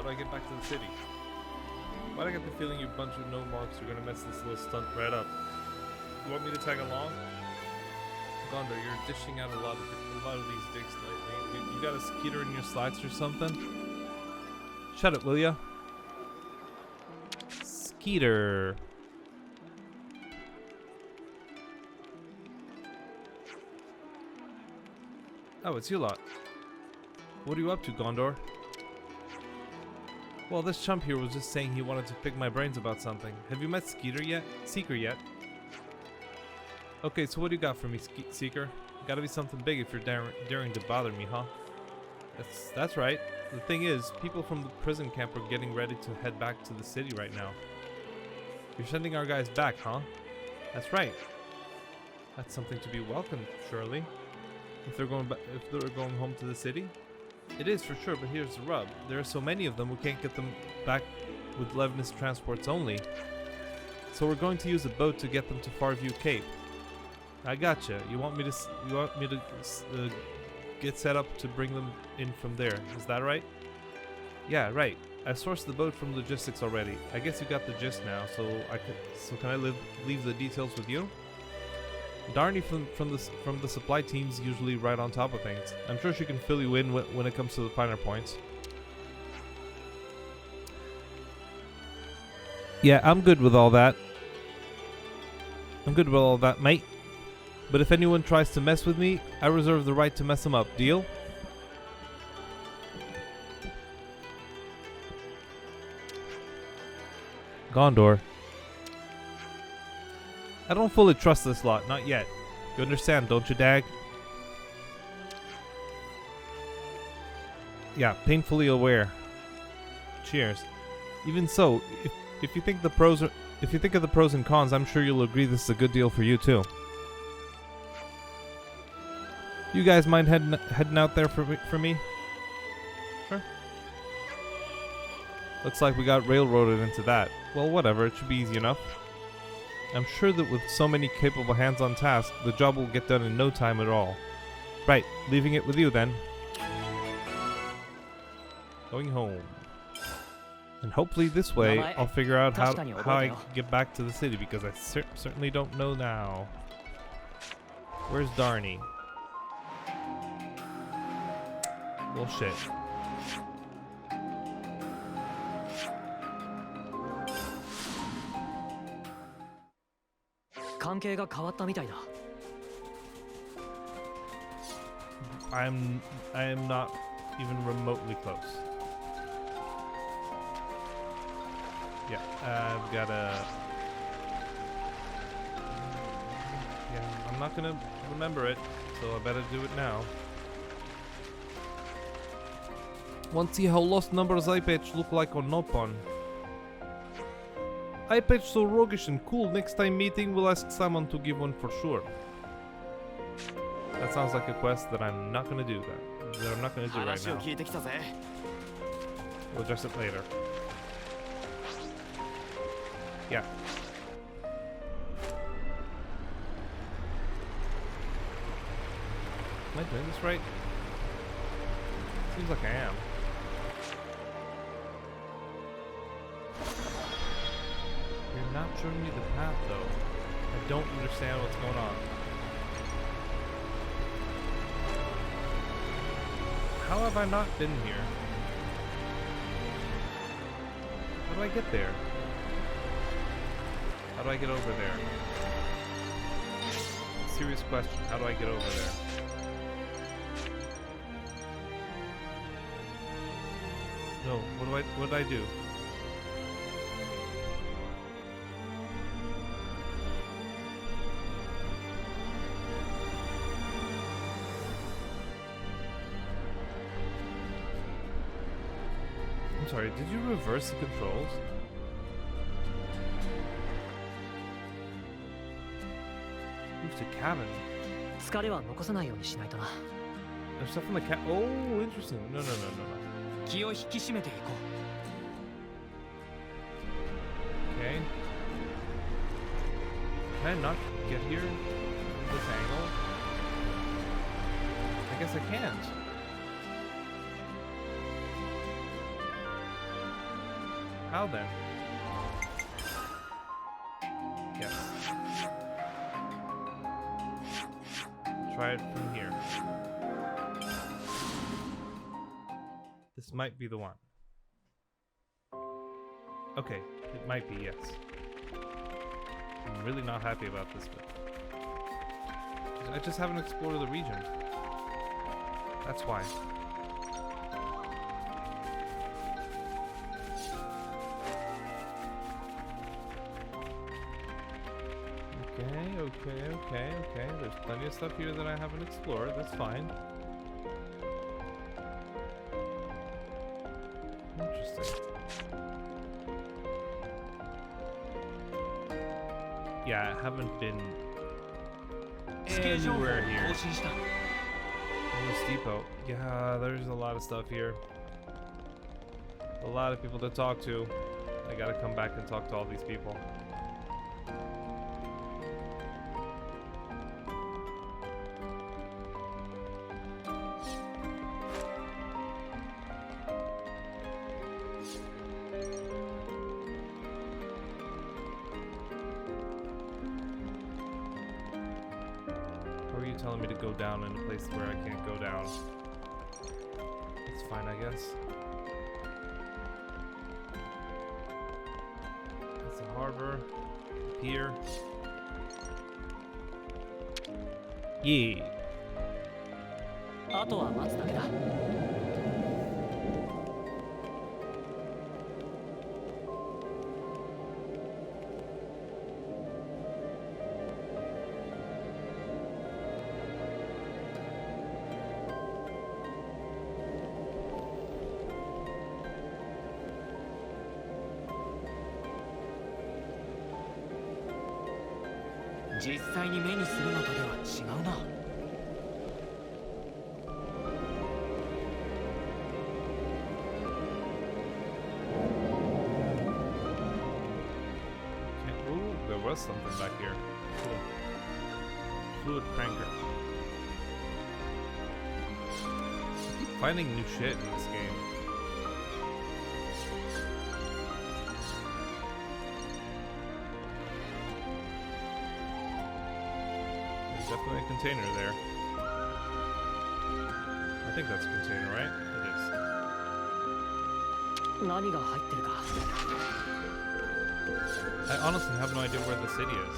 do I get back to the city? Why do I get the feeling you bunch of no-marks are gonna mess this little stunt right up? You want me to tag along? Gondor, you're dishing out a lot of these digs lately. You got a skeeter in your slacks or something? Shut it, will ya? Skeeter. Oh, it's you lot. What are you up to, Gondor? Well, this chump here was just saying he wanted to pick my brains about something. Have you met Seeker yet? Okay, so what do you got for me, Seeker? Gotta be something big if you're daring to bother me, huh? That's right. The thing is, people from the prison camp are getting ready to head back to the city right now. You're sending our guys back, huh? That's right. That's something to be welcomed, surely. If they're going home to the city? It is for sure, but here's the rub. There are so many of them we can't get them back with Levinus transports only. So we're going to use a boat to get them to Farview Cape. I gotcha. You want me to get set up to bring them in from there. Is that right? Yeah, right. I sourced the boat from logistics already. I guess you got the gist now, so can I leave the details with you? Darnie from the supply team's usually right on top of things. I'm sure she can fill you in when it comes to the finer points. Yeah, I'm good with all that. Mate. But if anyone tries to mess with me, I reserve the right to mess them up. Deal? Gondor. I don't fully trust this lot, not yet. You understand, don't you, Dag? Yeah, painfully aware. Cheers. Even so, if you think of the pros and cons, I'm sure you'll agree this is a good deal for you too. You guys mind heading out there for me? Sure. Looks like we got railroaded into that. Well, whatever, it should be easy enough. I'm sure that with so many capable hands on task, the job will get done in no time at all. Right, leaving it with you then. Going home. And hopefully this way, I'll figure out how I can get back to the city, because I certainly don't know now. Where's Darnie? Well, shit. I am not even remotely close. Yeah, I've gotta... Yeah, I'm not gonna remember it, so I better do it now. Want to see how lost numbers eye patch look like on Nopon? Eye patch so roguish and cool, next time meeting we'll ask someone to give one for sure. That sounds like a quest that I'm not gonna do that I'm not gonna do right now. We'll address it later. Yeah. Am I doing this right? Seems like I am. You're not showing me the path though. I don't understand what's going on. How have I not been here? How do I get there? How do I get over there? Serious question. How do I get over there? No. What did I do? I'm sorry. Did you reverse the controls? To cabin. There's stuff in the cat. Oh, interesting. No. Okay. Can I not get here from this angle? I guess I can't. How then? Yes. Try it from here. This might be the one. Okay, it might be, yes. I'm really not happy about this, but I just haven't explored the region. That's why. Okay. There's plenty of stuff here that I haven't explored. That's fine. Interesting. Yeah, I haven't been anywhere here. This depot. Yeah, there's a lot of stuff here. A lot of people to talk to. I gotta come back and talk to all these people. Or are you telling me to go down in a place where I can't go down? It's fine, I guess. That's a harbor. Pier. Yeah. あとは待つだけだ。実際に目にするのとでは違うな。Ooh, there was something back here. Cool. Fluid cranker. Keep finding new shit in this game. Definitely a container there. I think that's a container, right? It is. 何が入ってるか。I honestly have no idea where the city is.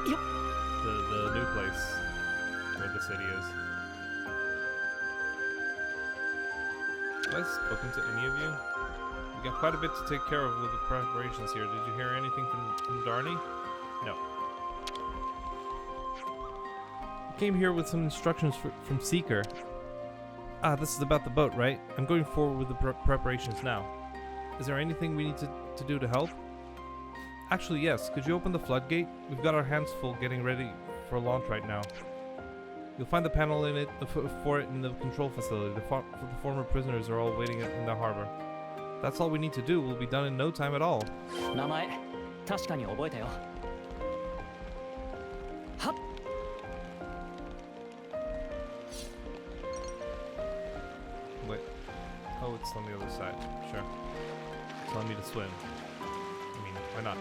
Yep. The new place where the city is. Have I spoken to any of you? We got quite a bit to take care of with the preparations here. Did you hear anything from Darnie? No. Came here with some instructions from Seeker. Ah, this is about the boat, right? I'm going forward with the preparations now. Is there anything we need to do to help? Actually, yes. Could you open the floodgate? We've got our hands full getting ready for launch right now. You'll find the panel in it for it in the control facility. The former prisoners are all waiting in the harbor. That's all we need to do. We'll be done in no time at all. 名前、確かに覚えたよ。はっ。Wait. Oh, it's on the other side. Sure. It's telling me to swim. I mean, why not?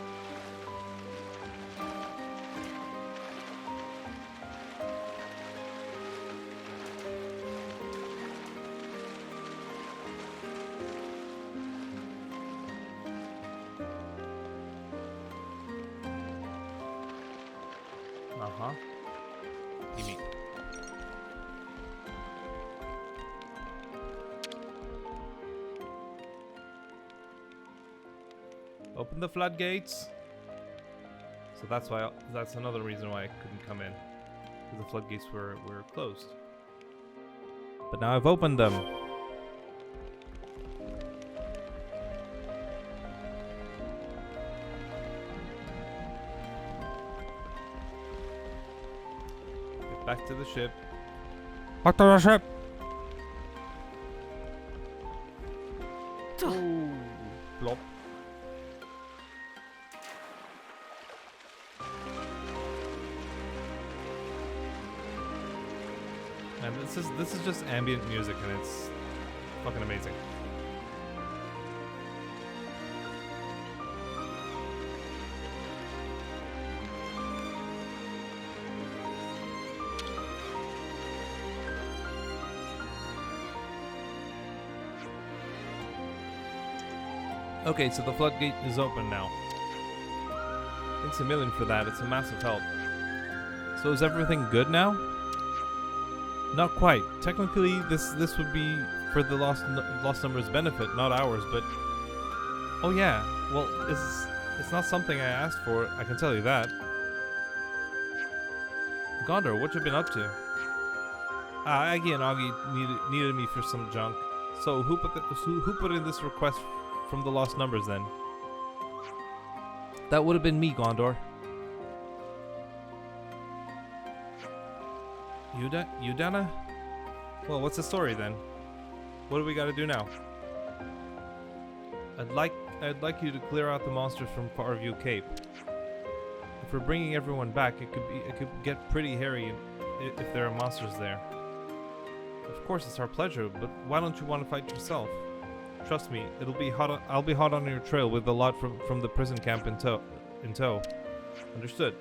Uh-huh. You mean? Open the floodgates. So that's another reason why I couldn't come in. Because the floodgates were closed. But now I've opened them. Get back to the ship. Back to the ship. Ooh, plop. And this is just ambient music and it's fucking amazing. Okay, so the floodgate is open now. Thanks a million for that. It's a massive help. So is everything good now? Not quite. Technically, this would be for the lost numbers benefit, not ours. But oh yeah, well, it's not something I asked for. I can tell you that. Gondor, what you been up to? Aggie and Augie needed me for some junk. So who put in this request from the lost numbers then? That would have been me, Gondor. You Dana? Well, what's the story then? What do we got to do now? I'd like you to clear out the monsters from Farview Cape. If we're bringing everyone back, it could get pretty hairy if there are monsters there. Of course, it's our pleasure, but why don't you want to fight yourself? Trust me, I'll be hot on your trail with a lot from the prison camp in tow. Understood.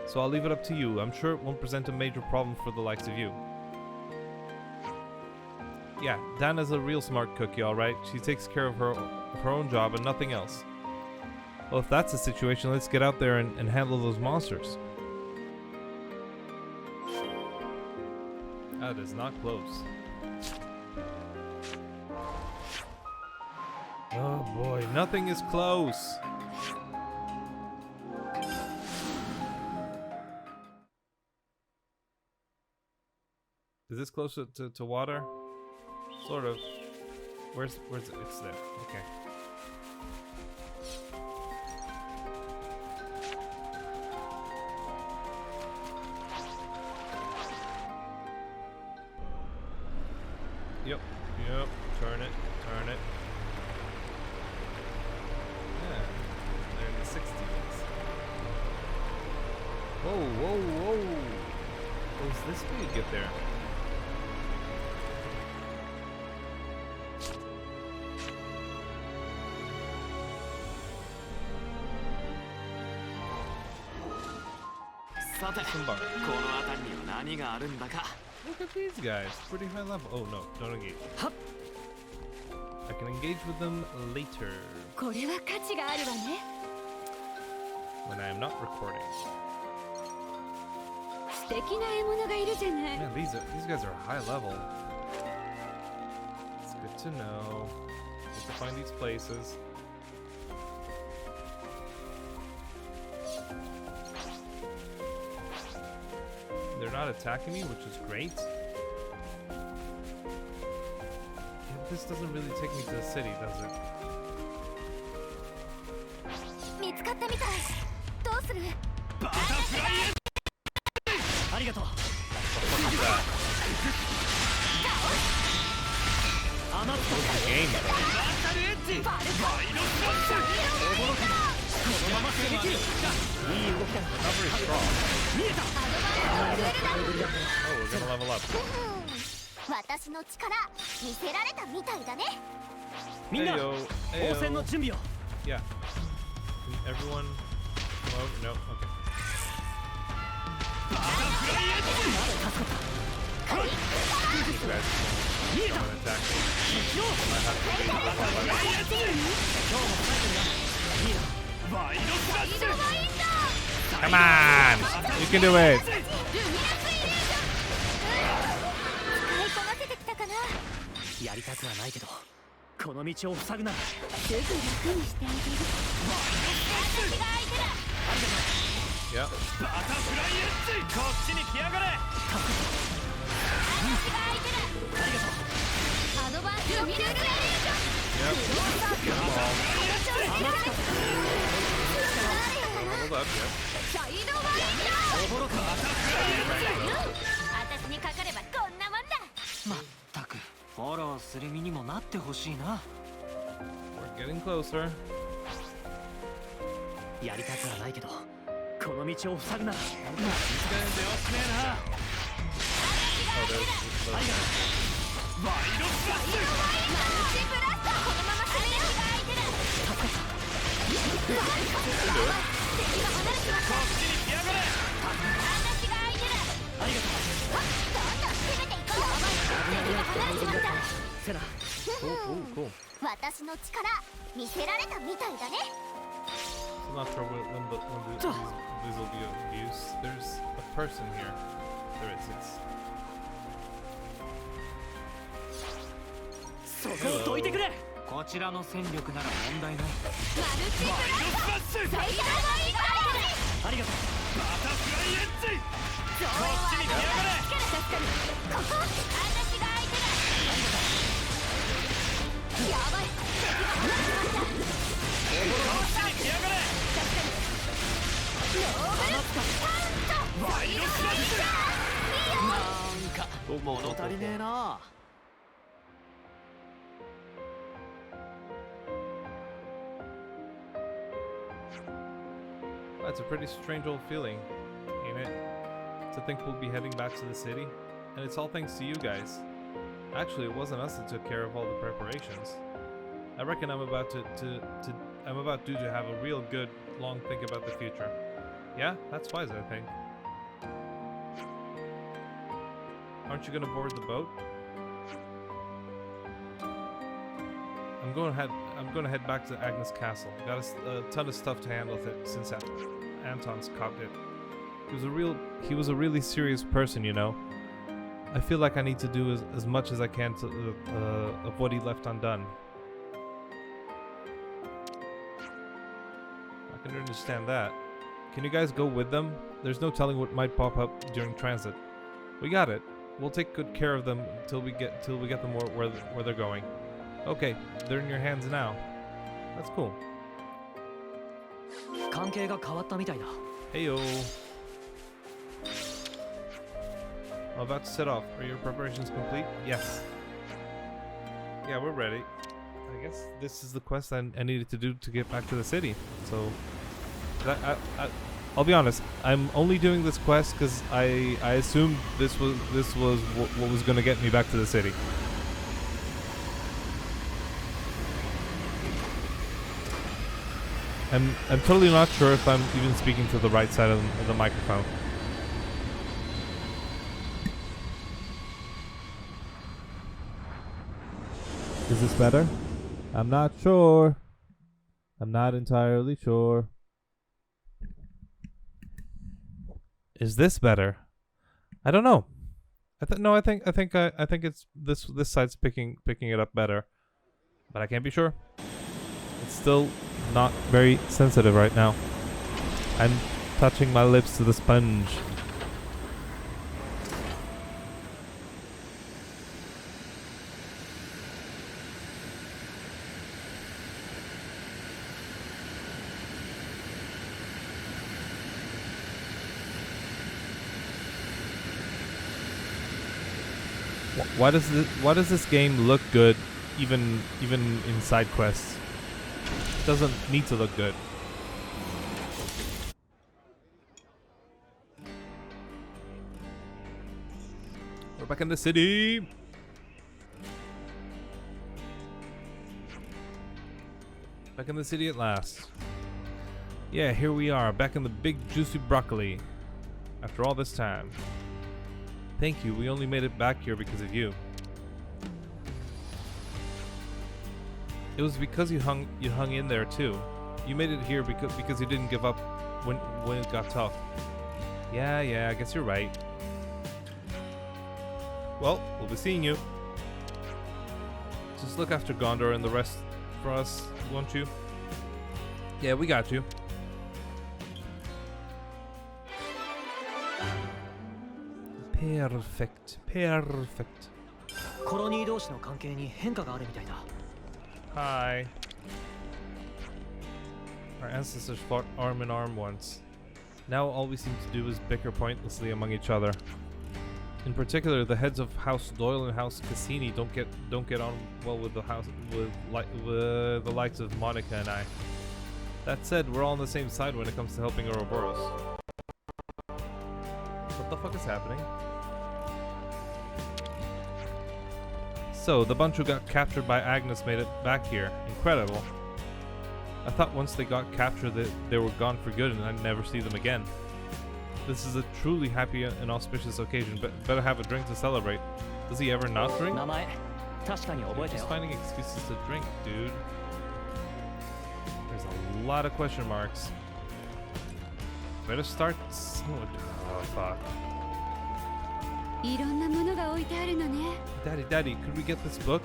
So I'll leave it up to you. I'm sure it won't present a major problem for the likes of you. Yeah, Dana's a real smart cookie, alright? She takes care of her own job and nothing else. Well, if that's the situation, let's get out there and handle those monsters. That is not close. Oh boy, nothing is close. Is this close to water? Sort of. Where's it? It's there. Okay. Yep. Turn it. Yeah. They're in the 60s. Whoa. What's this way to get there? Look at these guys, pretty high level. Oh no, don't engage. I can engage with them later. When I am not recording. Man, these guys are high level. It's good to know. Good to find these places. They're not attacking me, which is great. This doesn't really take me to the city, does it? Game, not very strong. Oh, we're gonna level up. Heyo. Yeah. Can everyone come over? No? Okay. You guys don't attack me. I have to leave. Come on! You can do it! Yep. Hold up, yep. We're getting closer. Cool. 私の力見せられたみたいだね。 I'm not sure when these will be of use. There's a person here. There is. It's そこをどいてくれ。こちらの戦力なら問題ない。マルチブライト最大のインパルス。ありがとう。バタフライエッジ。こっちに来やがれ。確かにここ私が相手だ。やばい敵が離れてました。こっちに来やがれ。確かにノーブルパントワイドスラッシュ。なんか物足りねえな。 That's a pretty strange old feeling, ain't it? To think we'll be heading back to the city, and it's all thanks to you guys. Actually, it wasn't us that took care of all the preparations. I reckon I'm about due to have a real good long think about the future. Yeah, that's wise, I think. Aren't you gonna board the boat? I'm gonna head back to Agnes Castle. Got a ton of stuff to handle with it since Anton's copped it. He was a really serious person, you know. I feel like I need to do as much as I can to of what he left undone. I can understand that. Can you guys go with them? There's no telling what might pop up during transit. We got it. We'll take good care of them till we get them where they're going. Okay, they're in your hands now. That's cool. 関係が変わったみたいだ。 Heyo. I'm about to set off. Are your preparations complete? Yes. Yeah, we're ready. I guess this is the quest I needed to do to get back to the city. So, I'll be honest. I'm only doing this quest because I assumed this was what was gonna get me back to the city. I'm totally not sure if I'm even speaking to the right side of the microphone. Is this better? I'm not sure. I'm not entirely sure. Is this better? I don't know. I think it's this side's picking it up better, but I can't be sure. It's still not very sensitive right now. I'm touching my lips to the sponge. Why does this game look good even in side quests? It doesn't need to look good. We're back in the city. Back in the city at last. Yeah, here we are, back in the big juicy broccoli. After all this time. Thank you, we only made it back here because of you. It was because you hung in there too. You made it here because you didn't give up when it got tough. Yeah, I guess you're right. Well, we'll be seeing you. Just look after Gondor and the rest for us, won't you? Yeah, we got you. Perfect. コロニー同士の関係に変化があるみたいだ。 Hi. Our ancestors fought arm in arm once. Now all we seem to do is bicker pointlessly among each other. In particular, the heads of House Doyle and House Cassini don't get on well with the likes of Monica and I. That said, we're all on the same side when it comes to helping Ouroboros. What the fuck is happening? So, the bunch who got captured by Agnes made it back here. Incredible. I thought once they got captured that they were gone for good and I'd never see them again. This is a truly happy and auspicious occasion, but better have a drink to celebrate. Does he ever not drink? 名前確かに覚 You're えた just よ。 finding excuses to drink, dude. There's a lot of question marks. Better start. Oh, fuck. いろんなものが置いてあるのね。 Daddy, could we get this book?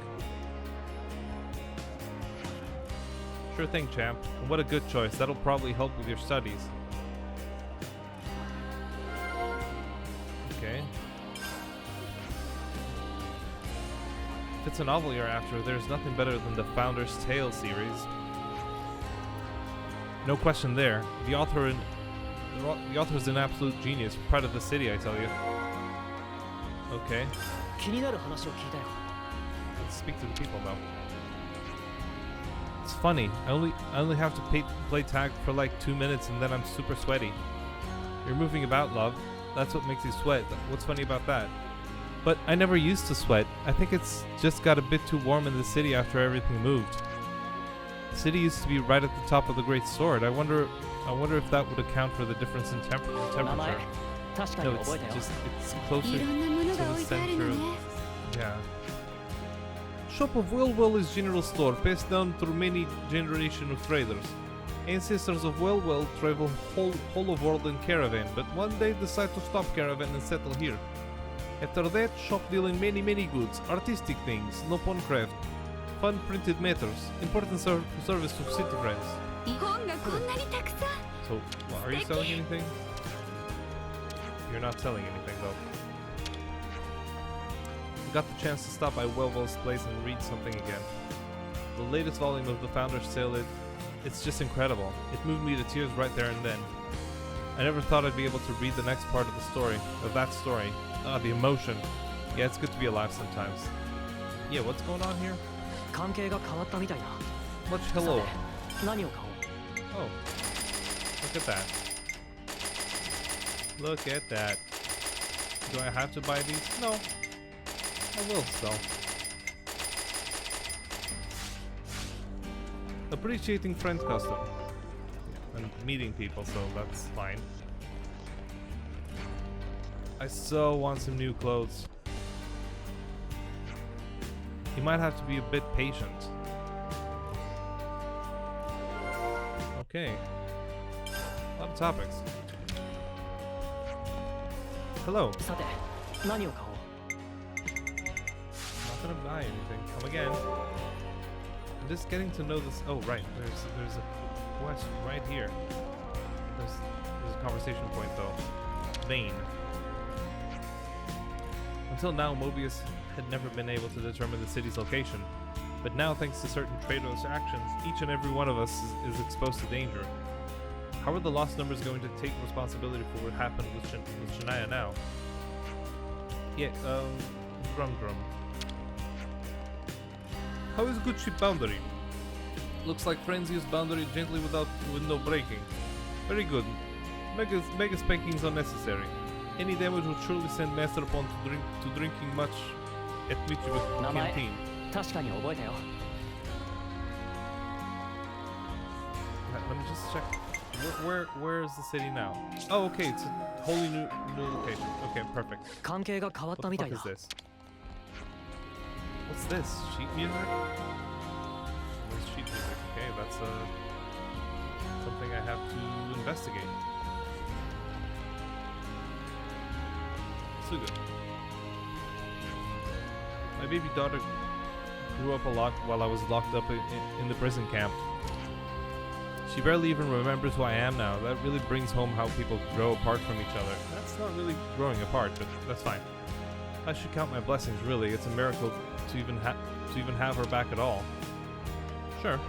Sure thing, champ. And what a good choice. That'll probably help with your studies. Okay. If it's a novel you're after, there's nothing better than the Founder's Tale series. No question there. The author's an absolute genius. Pride of the city, I tell you. Okay. 気になる話を聞いたよ。 Let's speak to the people though. It's funny. I only have to play tag for like 2 minutes and then I'm super sweaty. You're moving about, love. That's what makes you sweat. What's funny about that? But I never used to sweat. I think it's just got a bit too warm in the city after everything moved. The city used to be right at the top of the Great Sword. I wonder if that would account for the difference in temperature. 名前確かに No, it's 覚えたよ。 just it's い closer ろんなもの to が the 置いてある center の of ね。 yeah. Shop of Wellwell is general store passed down through many generations of traders. Ancestors of Wellwell travel whole of world in caravan, but one day decide to stop caravan and settle here. After that, shop deal in many goods, artistic things, Nippon craft, fun printed matters, important service to city friends. 本がこんなにたくさん。 So, are you selling anything? You're not selling anything though. Got the chance to stop by Wellwell's place and read something again. The latest volume of the Founder's Tale, it's just incredible. It moved me to tears right there and then. I never thought I'd be able to read the next part of the story, of that story. The emotion. Yeah, it's good to be alive sometimes. Yeah, what's going on here? 関係が変わったみたいだ。 Much hello. さて何を買おう。 Oh, look at that. Look at that. Do I have to buy these? No. I will still. Appreciating friends custom. And meeting people, so that's fine. I so want some new clothes. You might have to be a bit patient. Okay. A lot of topics. Hello. さて何を買おう。 I'm not gonna buy anything. Come again. I'm just getting to know this. Oh, right. There's a quest right here. There's a conversation point though. Vane. Until now, Mobius had never been able to determine the city's location. But now, thanks to certain traitors' actions, each and every one of us is exposed to danger. How are the lost numbers going to take responsibility for what happened with Shania now? Yeah, Grum. How is good ship boundary? Looks like friends use boundary gently with no breaking. Very good. Mega spankings are necessary. Any damage will surely send Master upon to drinking much at Michigan 名前 canteen. 確かに覚えたよ。 Let me just check. Where is the city now? Oh, okay, it's a wholly new location. Okay, perfect. 関係が変わっ What た the みたい fuck だ is。this? What's this? Sheet music? What's sheet music? Okay, that's something I have to investigate. Suga. My baby daughter grew up a lot while I was locked up in the prison camp. She barely even remembers who I am now. That really brings home how people grow apart from each other. That's not really growing apart, but that's fine. I should count my blessings, really. It's a miracle to even have her back at all. Sure.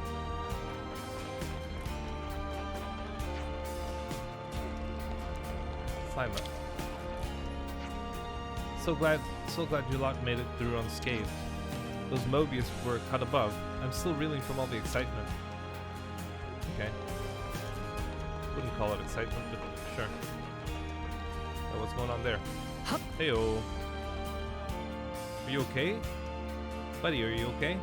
Silent. So glad you lot made it through unscathed. Those Mobius were cut above. I'm still reeling from all the excitement. Okay. Wouldn't call it excitement, but sure. So what's going on there? Hup. Heyo. Are you okay? Buddy, are you okay?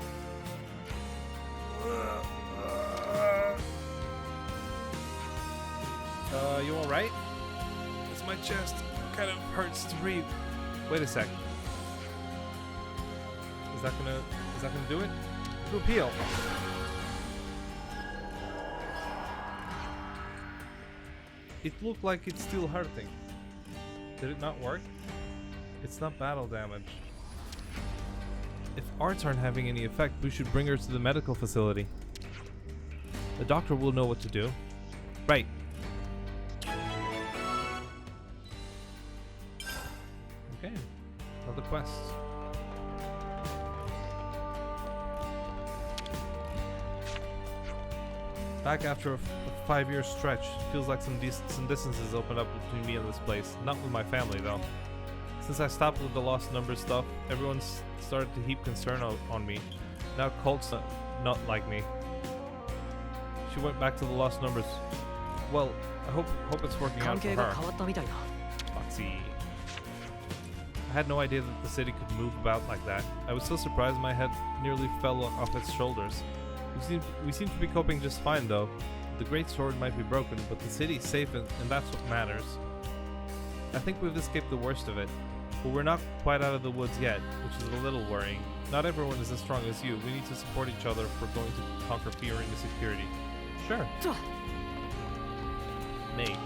You alright? It's my chest. Kind of hurts to breathe. Wait a sec. Is that gonna do it? Repeal. It looked like it's still hurting. Did it not work? It's not battle damage. If arts aren't having any effect, we should bring her to the medical facility. The doctor will know what to do. Right. Okay. Another quest. Back after a 5-year stretch, feels like some distances opened up between me and this place. Not with my family though. Since I stopped with the lost numbers stuff, everyone's started to heap concern on me. Now cults not like me. She went back to the lost numbers. Well, I hope it's working out for her. Foxy. I had no idea that the city could move about like that. I was so surprised my head nearly fell off its shoulders. We seem to be coping just fine though. The great sword might be broken, but the city's safe and that's what matters. I think we've escaped the worst of it, but we're not quite out of the woods yet, which is a little worrying. Not everyone is as strong as you. We need to support each other if we're going to conquer fear and insecurity. Sure. Mate.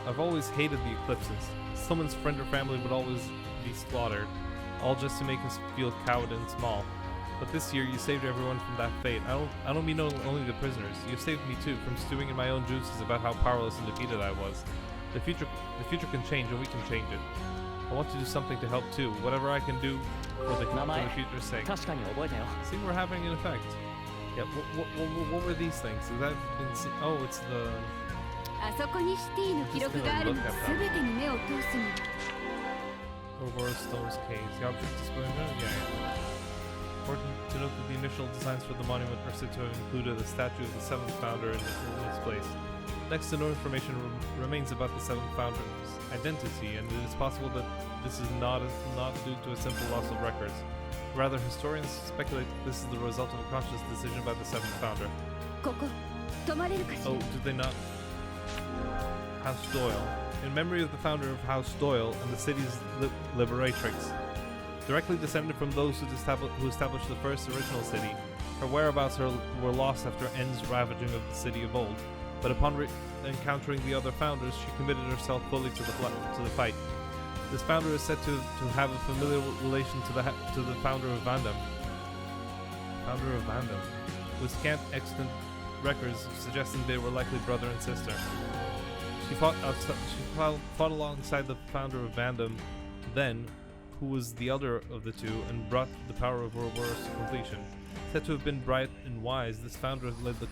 I've always hated the eclipses. Someone's friend or family would always be slaughtered, all just to make us feel cowed and small. But this year you saved everyone from that fate. I don't mean only the prisoners. You saved me too from stewing in my own juices about how powerless and defeated I was. The future can change and we can change it. I want to do something to help too. Whatever I can do for the future's sake. See, we're having an effect. Yeah. What were these things? Is that oh, it's the. あそこにシティの記録があるので全てに目を通すに Aurora Stone's caves. The object display. Yeah. Important to note that the initial designs for the monument are said to have included a statue of the seventh founder in its place. Next to no information remains about the seventh founder's identity, and it is possible that this is not due to a simple loss of records. Rather, historians speculate that this is the result of a conscious decision by the seventh founder. ここ止まれるかしら Oh, did they not? House Doyle. In memory of the founder of House Doyle and the city's liberatrix. Directly descended from those who established the first original city, her whereabouts were lost after N's ravaging of the city of old. But upon encountering the other founders, she committed herself fully to the fight. This founder is said to have a familiar relation to the founder of Vandam. Founder of Vandam, with scant extant records suggesting they were likely brother and sister. She fought alongside the founder of Vandam, then, who was the elder of the two, and brought the power of Ouroboros to completion. Said to have been bright and wise, this founder led the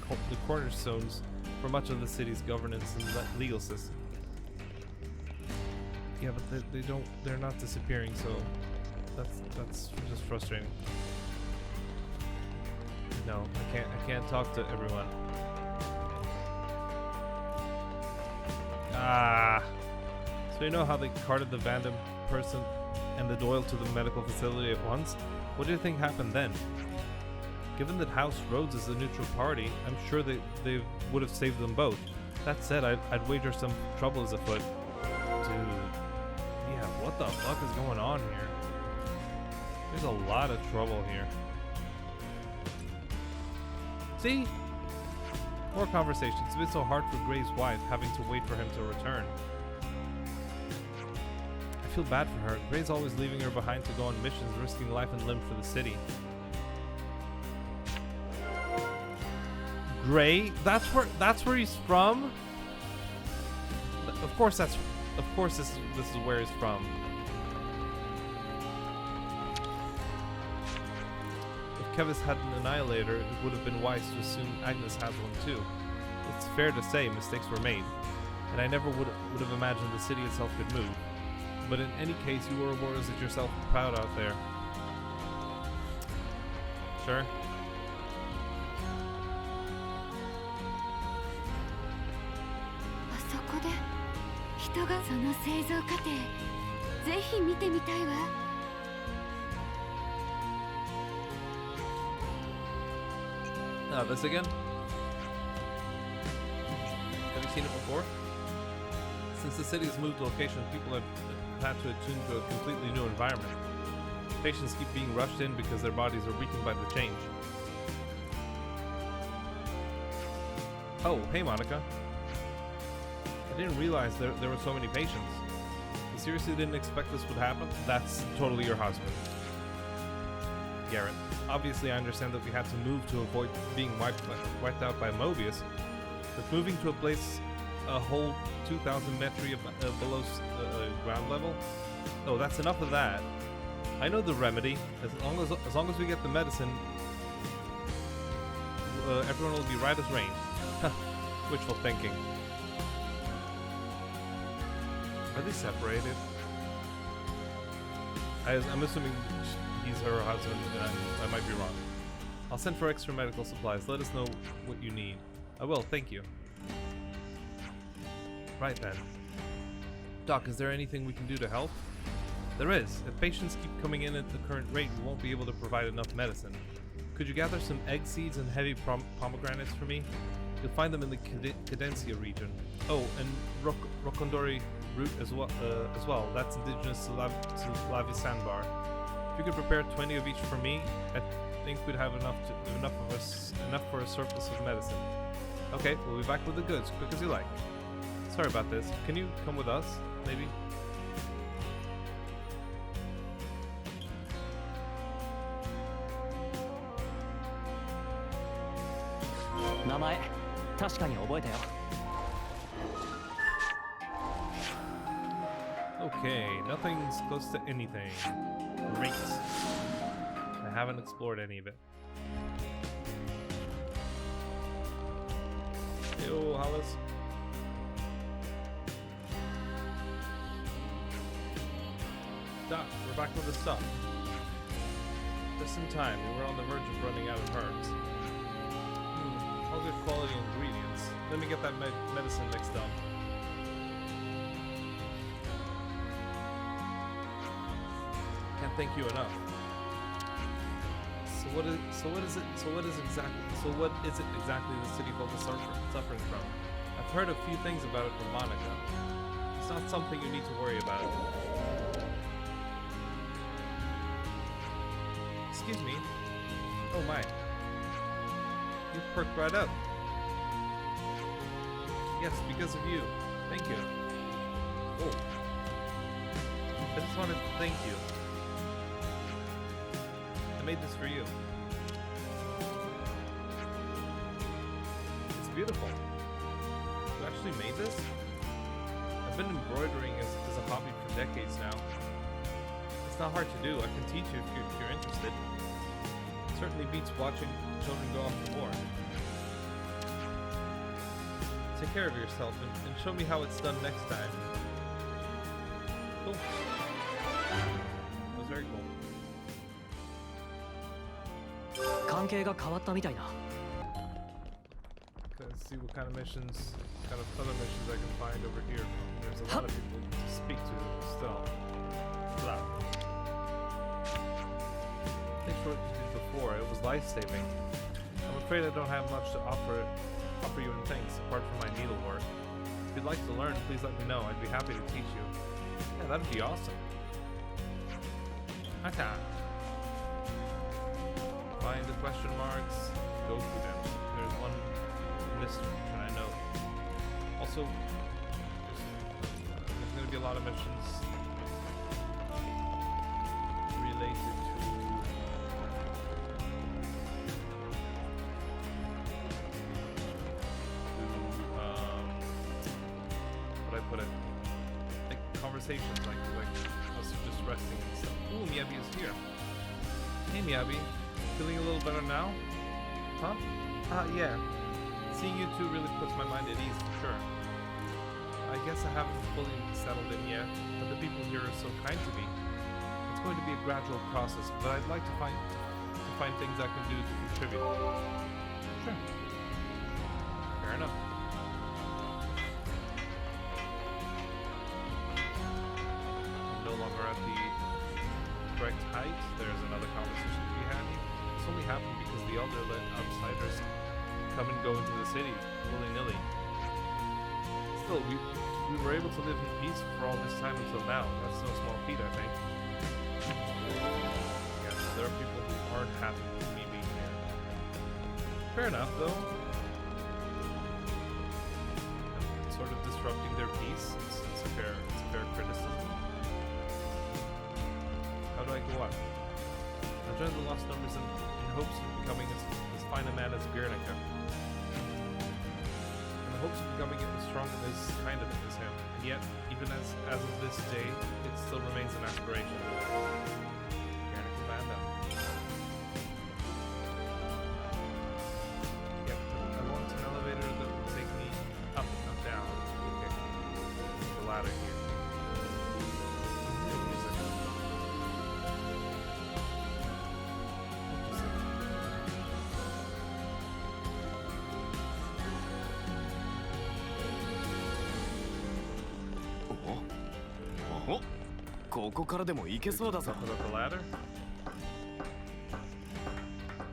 cornerstones for much of the city's governance and legal system. Yeah, but they're not disappearing, so that's just frustrating. No, I can't talk to everyone. So you know how they carted the Vandam person and the Doyle to the medical facility at once? What do you think happened then? Given that House Rhodes is a neutral party, I'm sure they would have saved them both. That said, I'd wager some trouble is afoot. Dude. Yeah, what the fuck is going on here? There's a lot of trouble here. See? More conversations. It's been so hard for Gray's wife, having to wait for him to return. I feel bad for her. Gray's always leaving her behind to go on missions, risking life and limb for the city. Gray? That's where he's from? Of course this is where he's from. If Kevis had an annihilator, it would have been wise to assume Agnes has one too. It's fair to say mistakes were made, and I never would have imagined the city itself could move. But in any case, you were Ouroboros at yourself proud out there. Sure. 人がその製造過程ぜひ見てみたいわ This again? Have you seen it before? Since the city has moved location, people have had to attune to a completely new environment. Patients keep being rushed in because their bodies are weakened by the change. Oh, hey Monica. I didn't realize there were so many patients. You seriously didn't expect this would happen? That's totally your husband. Garrett. Obviously I understand that we had to move to avoid being wiped out by Mobius, but moving to a place a whole 2,000 metri below ground level? Oh, that's enough of that. I know the remedy. As long as we get the medicine, everyone will be right as rain. Wishful thinking. Are they separated? I'm assuming he's her husband, and I might be wrong. I'll send for extra medical supplies. Let us know what you need. I will, thank you. Right then. Doc, is there anything we can do to help? There is. If patients keep coming in at the current rate, we won't be able to provide enough medicine. Could you gather some egg seeds and heavy pomegranates for me? You'll find them in the Cadencia region. Oh, and Rokondori root as well. That's indigenous to Lavi Sandbar. If you could prepare 20 of each for me, I think we'd have enough for a surplus of medicine. Okay, we'll be back with the goods, quick as you like. Sorry about this. Can you come with us, maybe? Okay, nothing's close to anything. Great. I haven't explored any of it. Yo, Hollis. Doc, we're back with the stuff. Just in time, we were on the verge of running out of herbs. All good quality ingredients. Let me get that medicine mixed up. Can't thank you enough. So what is it exactly the city folk is suffering from? I've heard a few things about it from Monica. It's not something you need to worry about. Excuse me. Oh my. You perked right up. Yes, because of you. Thank you. Oh. I just wanted to thank you. I made this for you. It's beautiful. You actually made this? I've been embroidering as a hobby for decades now. It's not hard to do. I can teach you if you're interested. It certainly beats watching children go off to war. Take care of yourself and show me how it's done next time. Cool. That was very cool. Let's see what kind of missions, kind of other missions I can find over here. There's a lot of people to speak to still. Blah. Thanks for what you did before. It was life-saving. I'm afraid I don't have much to offer you in thanks, apart from my needlework. If you'd like to learn, please let me know. I'd be happy to teach you. Yeah, that'd be awesome. Okay. Find the question marks, go through them. There's one mystery that I know. Also, there's going to be a lot of missions related to what I put it, like conversations, like us just resting and stuff. Ooh, Miyabi is here. Hey Miyabi, feeling a little better now? Huh? Yeah. Seeing you two really puts my mind at ease for sure. I guess I haven't fully settled in yet, but the people here are so kind to me. It's going to be a gradual process, but I'd like to find things I can do to contribute. Sure. Fair enough. I'm no longer at the correct height. There's another conversation to be had. It's only happened because the elder let outsiders come and go into the city willy-nilly. Still, we were able to live in peace for all this time until now. That's no small feat, I think. there are people who aren't happy with me being here. Fair enough, though. I'm sort of disrupting their peace. It's a fair criticism. How do I go up? I joined the Lost Numbers in hopes of becoming as fine a man as Guernica. In the hopes of becoming as strong and as kind of as him. And yet, even as of this day, it still remains an aspiration. Guernica Banda. Yep, I want an elevator that will take me up and not down. Okay. The ladder here. Oh, ここからでも行けそうだぞ。 Talk about the ladder?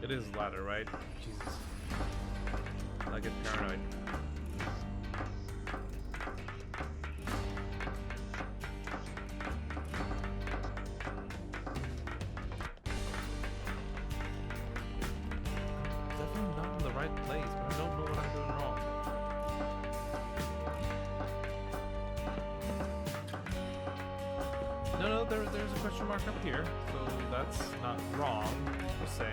It is a ladder, right? Jesus. I get paranoid. Definitely not in the right place, but I don't know what I'm doing wrong. No, there's a question mark up here, so that's not wrong per se.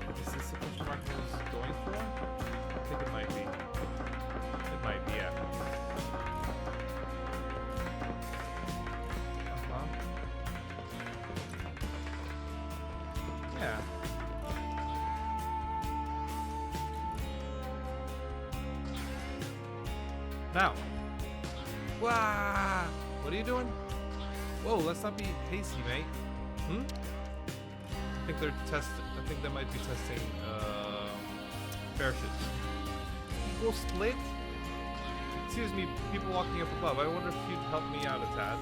Is this the question mark I was going for? I think it might be. It might be, yeah. Yeah. Now. Wow! What are you doing? Whoa, let's not be hasty, mate. I think they're testing. I think they might be testing parachutes. Equal split? Excuse me, people walking up above. I wonder if you'd help me out a tad.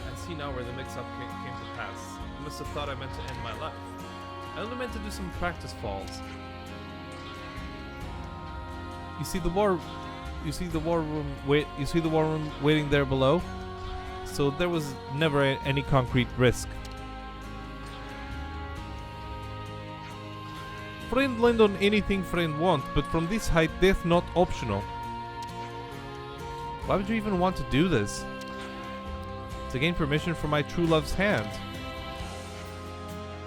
I see now where the mix-up came to pass. I must have thought I meant to end my life. I only meant to do some practice falls. You see the war room waiting there below. So there was never any concrete risk. Friend land on anything friend want, but from this height death not optional. Why would you even want to do this? To gain permission from my true love's hand.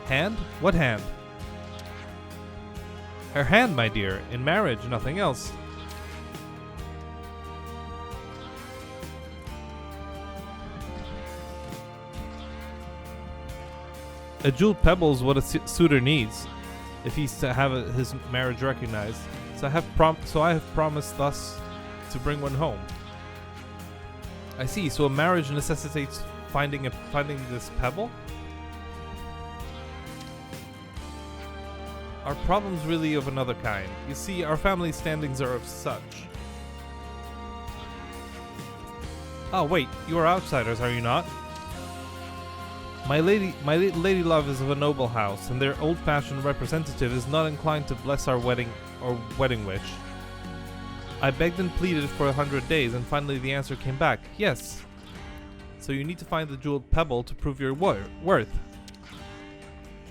Hand? What hand? Her hand, my dear, in marriage, nothing else. A jeweled pebble is what a suitor needs, if he's to have his marriage recognized. So I have promised thus to bring one home. I see. So a marriage necessitates finding this pebble. Our problem's really of another kind. You see, our family standings are of such. Oh wait, you are outsiders, are you not? My lady love is of a noble house, and their old-fashioned representative is not inclined to bless our wedding wish. I begged and pleaded for 100 days, and finally the answer came back: yes. So you need to find the jeweled pebble to prove your worth.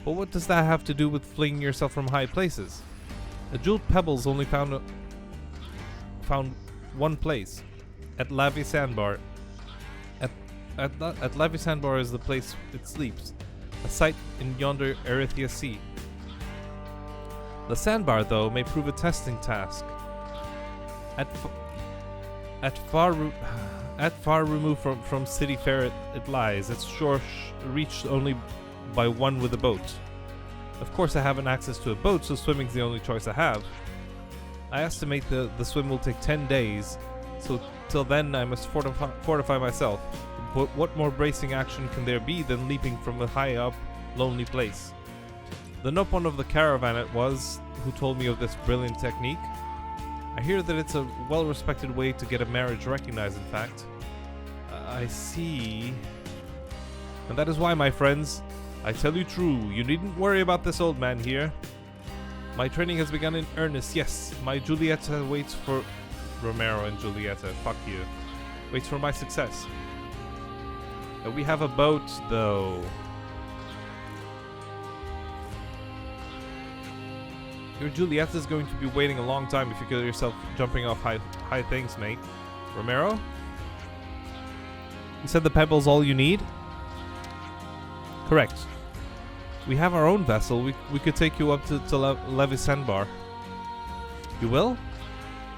But what does that have to do with flinging yourself from high places? A jeweled pebble's only found one place, at Lavi Sandbar. At Lavi Sandbar is the place it sleeps, a site in yonder Erythia Sea. The sandbar, though, may prove a testing task. At far removed from city fair it lies, its shore reached only by one with a boat. Of course I haven't access to a boat, so swimming's the only choice I have. I estimate the swim will take 10 days, so till then I must fortify myself. But what more bracing action can there be than leaping from a high up, lonely place? The Nopon of the caravan it was who told me of this brilliant technique. I hear that it's a well-respected way to get a marriage recognized, in fact. I see. And that is why, my friends, I tell you true, you needn't worry about this old man here. My training has begun in earnest, yes. My Juliet waits Romero and Julieta. Fuck you. Waits for my success. We have a boat, though. Your Julieta's going to be waiting a long time if you kill yourself jumping off high things, mate. Romero? You said the pebble's all you need? Correct. We have our own vessel. We could take you up to Levi Sandbar. You will?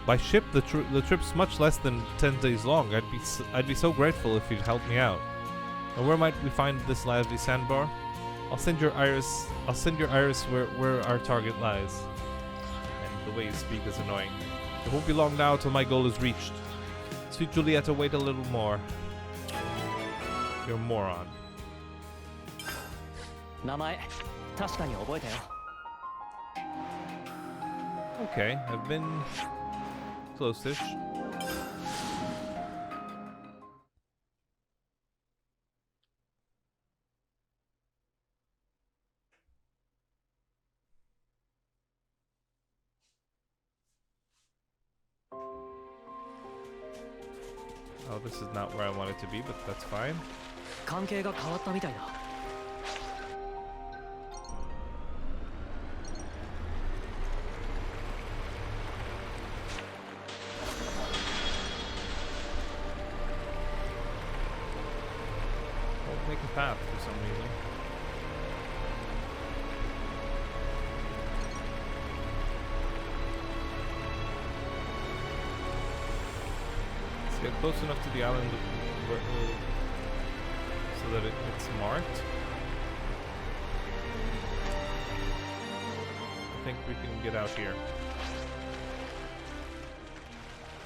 By ship, the trip's much less than 10 days long. I'd be so grateful if you'd help me out. And where might we find this Levi Sandbar? I'll send your iris where our target lies. And the way you speak is annoying. It won't be long now till my goal is reached. Sweet Julieta, wait a little more. You're a moron. 名前確かに覚えたよ。 Okay, I've been close-ish. Oh, this is not where I want it to be, but that's fine. 関係が変わったみたいだ。 Make a path for some reason. Let's get close enough to the island so that it's marked. I think we can get out here.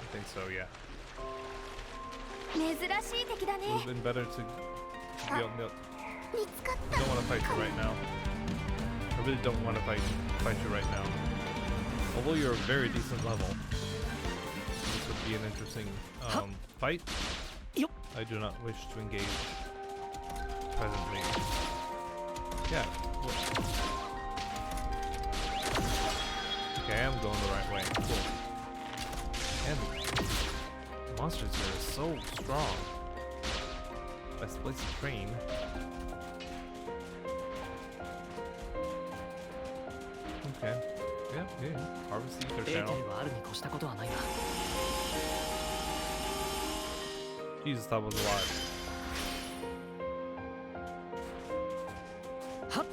I think so, yeah. 珍しい敵だ It would have ね。 been better to be on the... 見つかっ I don't want to fight you right now. I really don't want to fight you right now. Although you're a very decent level, this would be an interesting fight. I do not wish to engage presently. Yeah. Okay, I'm going the right way. Cool. And the monsters here are so strong. Best place to train. Okay. Yeah. Harvest the ether エーテル channel. はあるに越したことはないな。 Jesus, that was alive. はっ。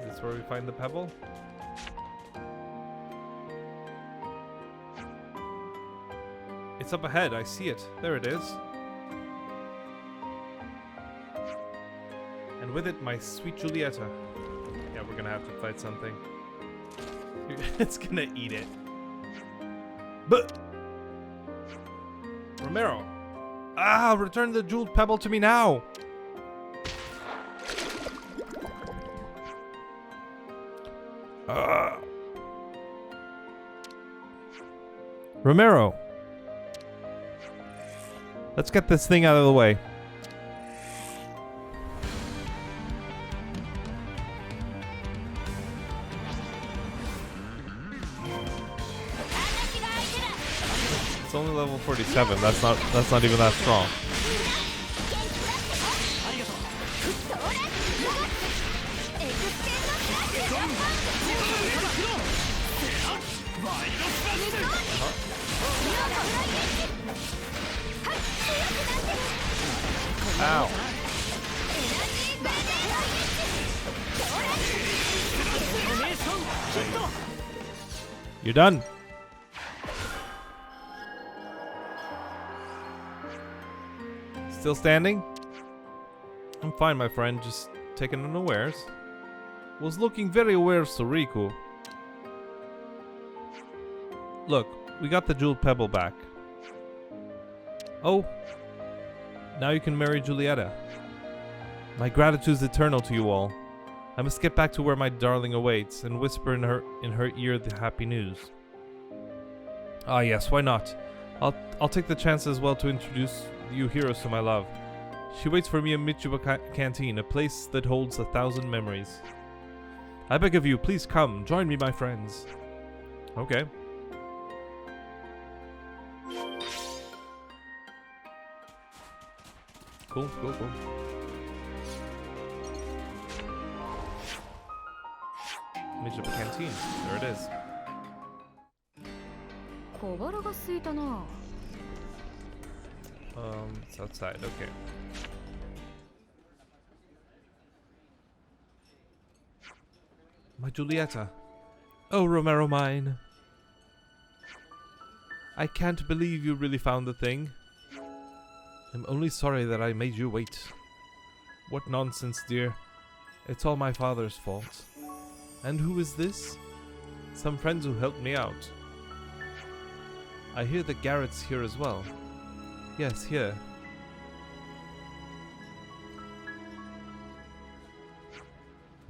Is this where we find the pebble? It's up ahead. I see it. There it is. And with it, my sweet Julieta. Yeah, we're gonna have to fight something. It's gonna eat it. But Romero. Ah, return the jeweled pebble to me now. Romero. Let's get this thing out of the way. It's only level 47. That's not even that strong. Ow. You're done. Still standing? I'm fine, my friend. Just taking unawares. Was looking very awares to Riku. Look, we got the jeweled pebble back. Oh, now you can marry Julieta. My gratitude's eternal to you all. I must get back to where my darling awaits and whisper in her ear the happy news. Ah yes, why not? I'll take the chance as well to introduce you heroes to my love. She waits for me in Michiba Canteen, a place that holds 1,000 memories. I beg of you, please come. Join me, my friends. Okay. Cool, cool, cool. Meet up a canteen. There it is. 小腹が空いたな。 It's outside. Okay. My Julieta. Oh, Romero mine. I can't believe you really found the thing. I'm only sorry that I made you wait. What nonsense, dear. It's all my father's fault. And who is this? Some friends who helped me out. I hear that Garrett's here as well. Yes, here.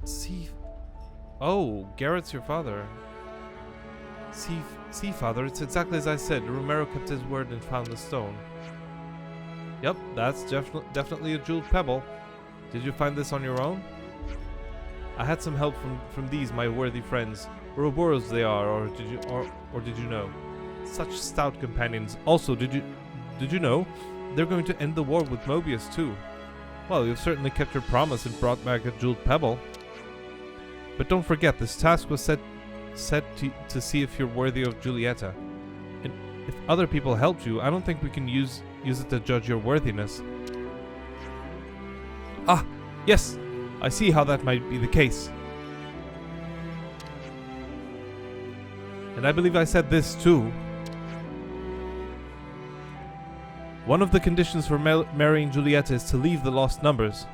See... Oh, Garrett's your father. See, father, it's exactly as I said. Romero kept his word and found the stone. Yep, that's definitely a jeweled pebble. Did you find this on your own? I had some help from these, my worthy friends. Ouroboros they are, or did you know? Such stout companions. Also, did you know? They're going to end the war with Mobius too. Well, you've certainly kept your promise and brought back a jeweled pebble. But don't forget, this task was set to see if you're worthy of Julieta. And if other people helped you, I don't think we can use it to judge your worthiness. Ah, yes, I see how that might be the case. And I believe I said this too. One of the conditions for marrying Julieta is to leave the lost numbers.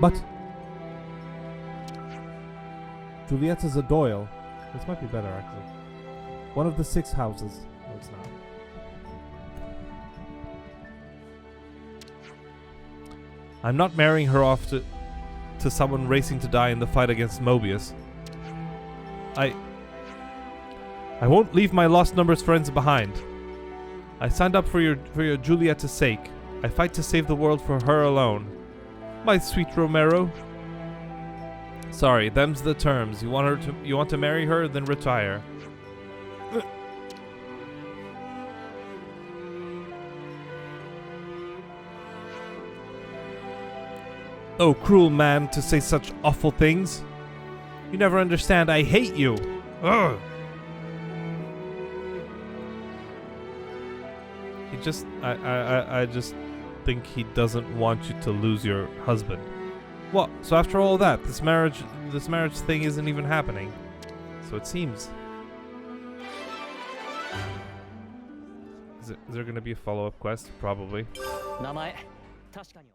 But Julieta's a Doyle. This might be better, actually. One of the 6 houses. No, it's not. I'm not marrying her off to someone racing to die in the fight against Mobius. I won't leave my lost numbers friends behind. I signed up for your Julieta's sake. I fight to save the world for her alone. My sweet Romero. Sorry, them's the terms. You want to marry her, then retire. Oh, cruel man, to say such awful things. You never understand. I hate you. Ugh. I just think he doesn't want you to lose your husband. What? So after all that, this marriage thing isn't even happening. So it seems. Is there gonna be a follow-up quest? Probably. 名前確かに